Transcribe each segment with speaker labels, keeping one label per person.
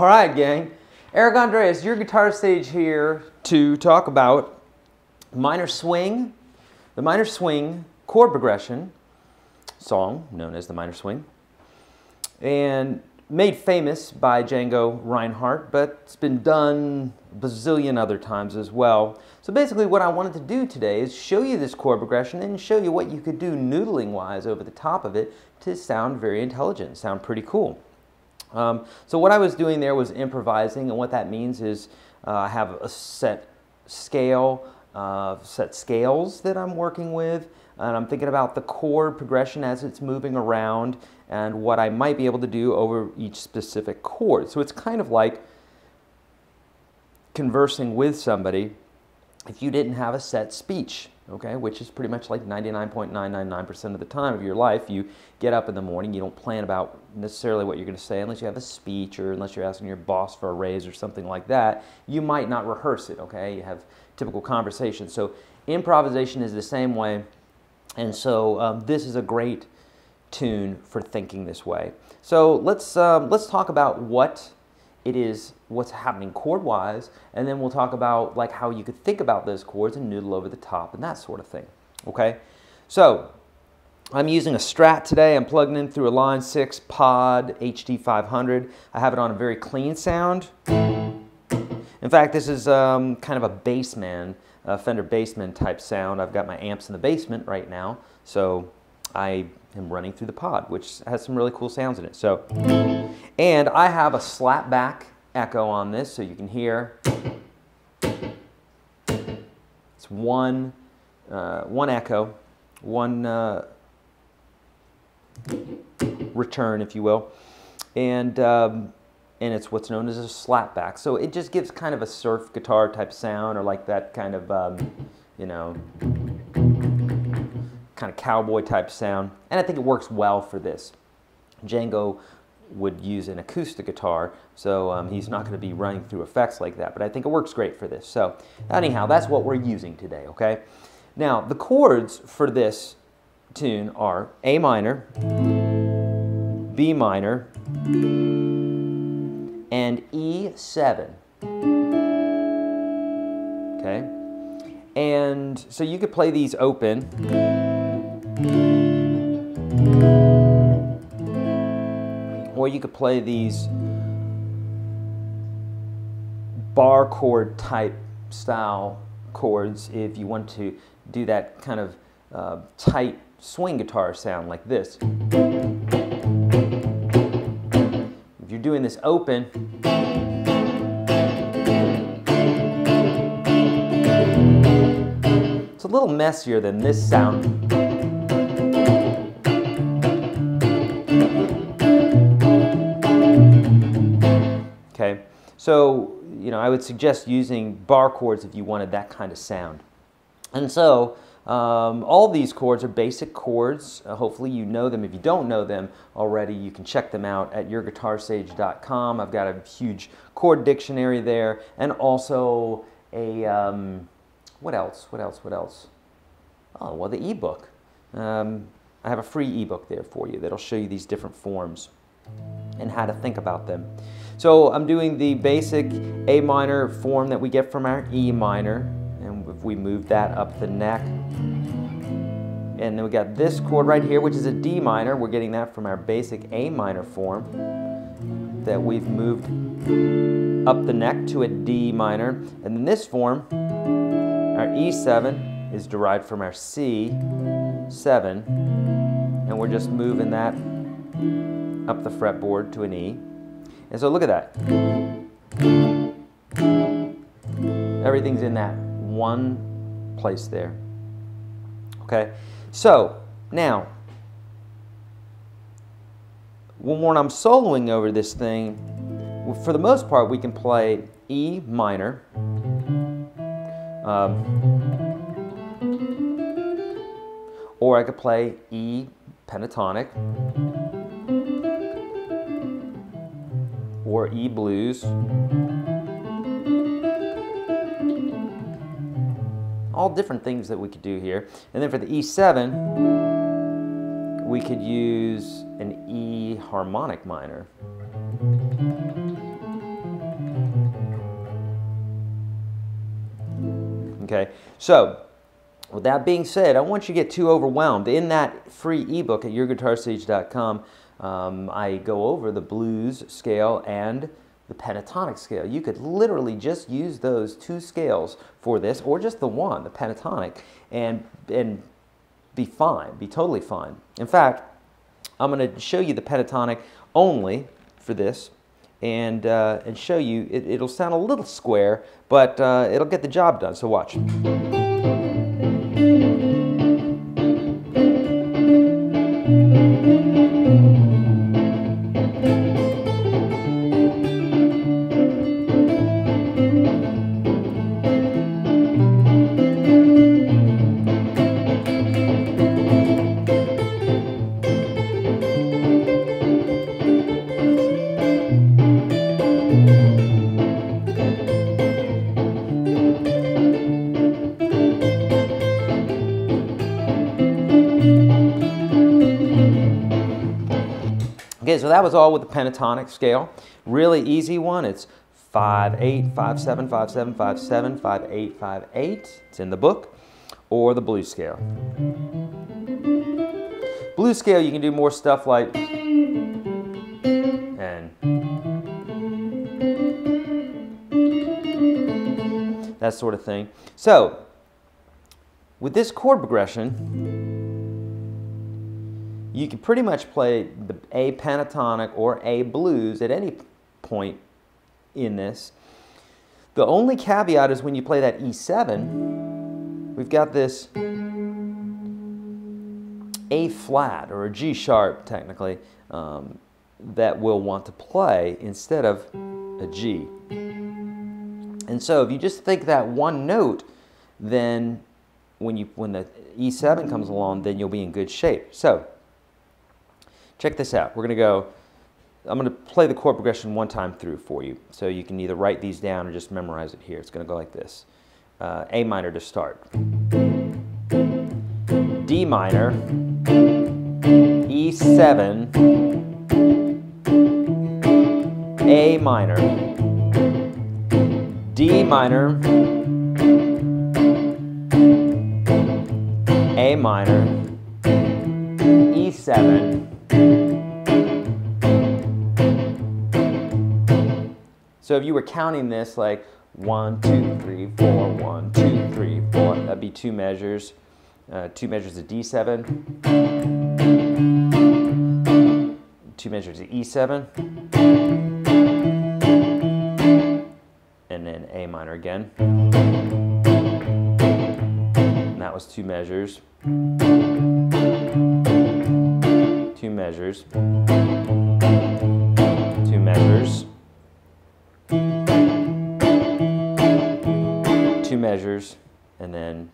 Speaker 1: All right, gang. Eric Andreas, your guitar stage here to talk about minor swing, the minor swing chord progression song known as the minor swing, and made famous by Django Reinhardt, but it's been done a bazillion other times as well. So basically what I wanted to do today is show you this chord progression and show you what you could do noodling wise over the top of it to sound very intelligent, sound pretty cool. So what I was doing there was improvising, and what that means is I have a set scale, set scales that I'm working with, and I'm thinking about the chord progression as it's moving around and what I might be able to do over each specific chord. So it's kind of like conversing with somebody if you didn't have a set speech, okay, which is pretty much like 99.999% of the time of your life. You get up in the morning, you don't plan about necessarily what you're going to say unless you have a speech or unless you're asking your boss for a raise or something like that. You might not rehearse it, okay? You have typical conversations. So improvisation is the same way, and so this is a great tune for thinking this way. So let's talk about what it is, what's happening chord-wise, and then we'll talk about like how you could think about those chords and noodle over the top and that sort of thing. Okay, so I'm using a Strat today. I'm plugging in through a Line 6 Pod HD 500. I have it on a very clean sound. In fact, this is kind of a bassman, Fender Bassman type sound. I've got my amps in the basement right now, so I am running through the Pod, which has some really cool sounds in it. So, and I have a slapback echo on this, so you can hear. It's one echo, one return, if you will, and it's what's known as a slapback. So it just gives kind of a surf guitar type sound, or like that kind of you know, kind of cowboy type sound, and I think it works well for this. Django would use an acoustic guitar, so he's not going to be running through effects like that, but I think it works great for this. So anyhow, that's what we're using today, okay? Now, the chords for this tune are A minor, B minor, and E7, okay? And so you could play these open, or you could play these bar chord type style chords if you want to do that kind of tight swing guitar sound like this. If you're doing this open, it's a little messier than this sound. Okay, so you know, I would suggest using bar chords if you wanted that kind of sound. And so all these chords are basic chords. Hopefully you know them. If you don't know them already, you can check them out at yourguitarsage.com. I've got a huge chord dictionary there, and also a what else? Oh, well, the ebook. I have a free ebook there for you that'll show you these different forms and how to think about them. So I'm doing the basic A minor form that we get from our E minor, and if we move that up the neck, and then we got this chord right here, which is a D minor. We're getting that from our basic A minor form that we've moved up the neck to a D minor, and then this form, our E7, is derived from our C7, and we're just moving that up the fretboard to an E. And so look at that. Everything's in that one place there. Okay? So, now, when I'm soloing over this thing, for the most part, we can play E minor, or I could play E pentatonic, or E blues. All different things that we could do here. And then for the E7, we could use an E harmonic minor. Okay, so with that being said, I don't want you to get too overwhelmed. In that free ebook at yourguitarstage.com, I go over the blues scale and the pentatonic scale. You could literally just use those two scales for this, or just the one, the pentatonic, and be fine, be totally fine. In fact, I'm going to show you the pentatonic only for this, and show you, it'll sound a little square, but it'll get the job done, so watch. Okay, so that was all with the pentatonic scale. Really easy one. It's 5/8, 5/7, 5/7, 5/7, 5/8, 5/8. It's in the book. Or the blues scale. Blues scale, you can do more stuff like and that sort of thing. So, with this chord progression, you can pretty much play the A pentatonic or A blues at any point in this. The only caveat is when you play that E7, we've got this A flat, or a G sharp technically, that we'll want to play instead of a G. And so if you just think that one note, then when the E7 comes along, then you'll be in good shape. So check this out. We're going to go, I'm going to play the chord progression one time through for you. So you can either write these down or just memorize it here. It's going to go like this. A minor to start. D minor. E7. A minor. D minor. A minor. E7. So if you were counting this like 1, 2, 3, 4, 1, 2, 3, 4, that'd be two measures. Two measures of D7. Two measures of E7. And then A minor again. And that was two measures. Two measures. Two measures. Two measures, and then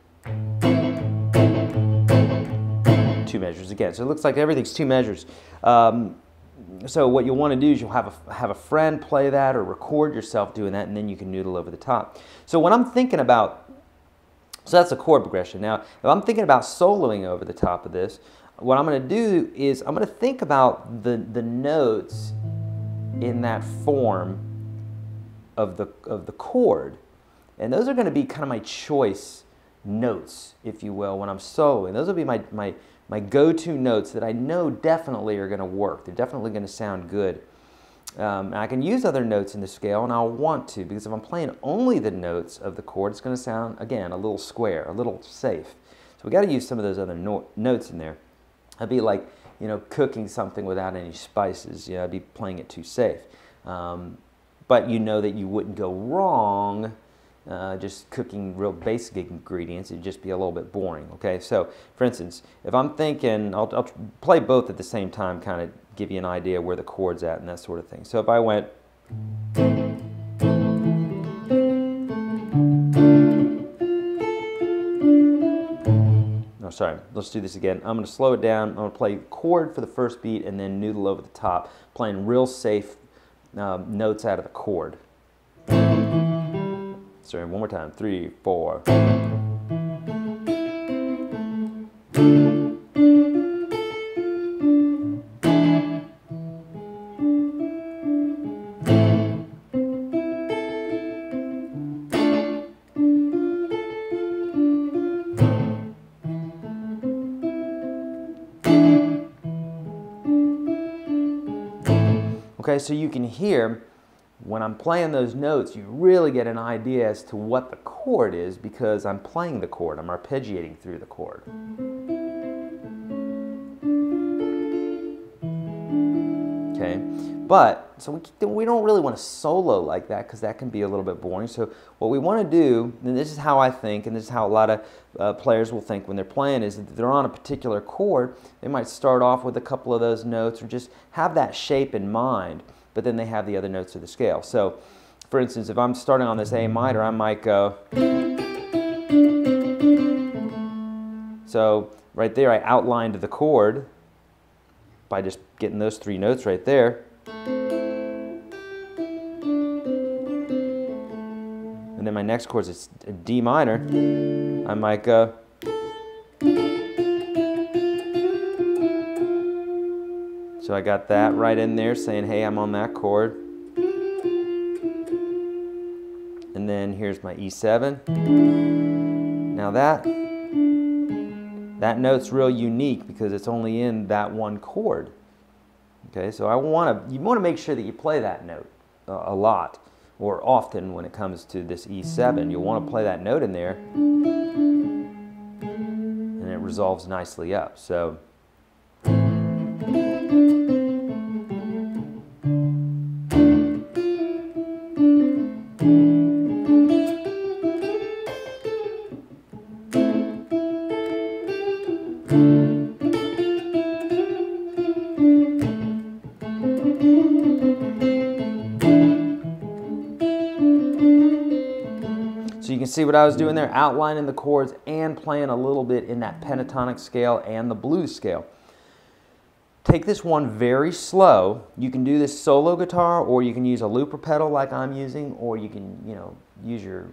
Speaker 1: two measures again. So it looks like everything's two measures. So what you'll want to do is you'll have a friend play that, or record yourself doing that, and then you can noodle over the top. So when I'm thinking about, so that's a chord progression. Now, if I'm thinking about soloing over the top of this, what I'm going to do is I'm going to think about the notes in that form of the chord, and those are going to be kind of my choice notes, if you will, when I'm soloing. Those will be my go-to notes that I know definitely are going to work. They're definitely going to sound good. And I can use other notes in the scale, and I'll want to, because if I'm playing only the notes of the chord, it's going to sound, again, a little square, a little safe. So we got to use some of those other notes in there. I'd be like, you know, cooking something without any spices. You know, I'd be playing it too safe. But you know that you wouldn't go wrong just cooking real basic ingredients. It'd just be a little bit boring, okay? So, for instance, if I'm thinking, I'll play both at the same time, kind of give you an idea where the chord's at and that sort of thing. So if I went... No, sorry, let's do this again. I'm going to slow it down. I'm going to play chord for the first beat and then noodle over the top, playing real safe notes out of the chord. Sorry, one more time. 3, 4. Okay, so you can hear when I'm playing those notes, you really get an idea as to what the chord is because I'm playing the chord. I'm arpeggiating through the chord. Okay, but so we don't really want to solo like that because that can be a little bit boring. So what we want to do, and this is how I think, and this is how a lot of players will think when they're playing, is that they're on a particular chord. They might start off with a couple of those notes or just have that shape in mind, but then they have the other notes of the scale. So, for instance, if I'm starting on this A minor, I might go. So right there, I outlined the chord by just getting those three notes right there. And then my next chord is a D minor. I might go. So I got that right in there saying, hey, I'm on that chord. And then here's my E7. Now that note's real unique because it's only in that one chord. Okay, so you want to make sure that you play that note a lot or often when it comes to this E7. You'll want to play that note in there and it resolves nicely up. So So you can see what I was doing there, outlining the chords and playing a little bit in that pentatonic scale and the blues scale. Take this one very slow. You can do this solo guitar, or you can use a looper pedal like I'm using, or you can, use your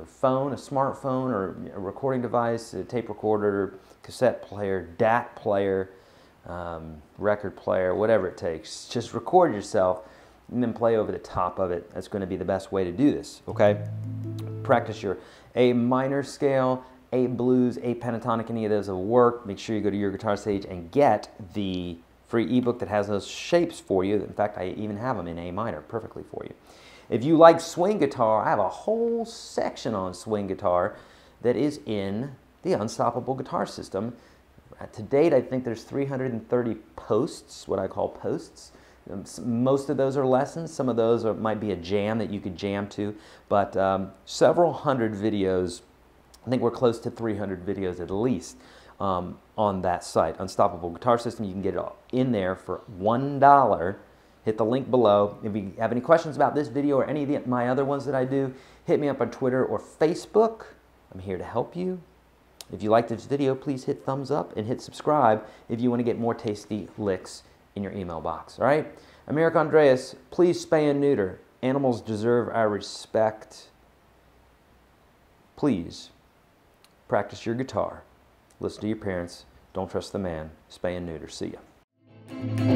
Speaker 1: phone, a smartphone, or a recording device, a tape recorder, cassette player, DAT player, record player, whatever it takes. Just record yourself and then play over the top of it. That's going to be the best way to do this, okay? Practice your A minor scale, A blues, A pentatonic, any of those will work. Make sure you go to Your Guitar Stage and get the free ebook that has those shapes for you. In fact, I even have them in A minor perfectly for you. If you like swing guitar, I have a whole section on swing guitar that is in the Unstoppable Guitar System. To date, I think there's 330 posts, what I call posts. Most of those are lessons. Some of those might be a jam that you could jam to, but several hundred videos. I think we're close to 300 videos at least on that site, Unstoppable Guitar System. You can get it in there for $1. Hit the link below. If you have any questions about this video or any of my other ones that I do, hit me up on Twitter or Facebook. I'm here to help you. If you like this video, please hit thumbs up and hit subscribe if you want to get more tasty licks in your email box. All right? I'm Eric Andreas. Please spay and neuter. Animals deserve our respect. Please practice your guitar. Listen to your parents. Don't trust the man. Spay and neuter. See ya.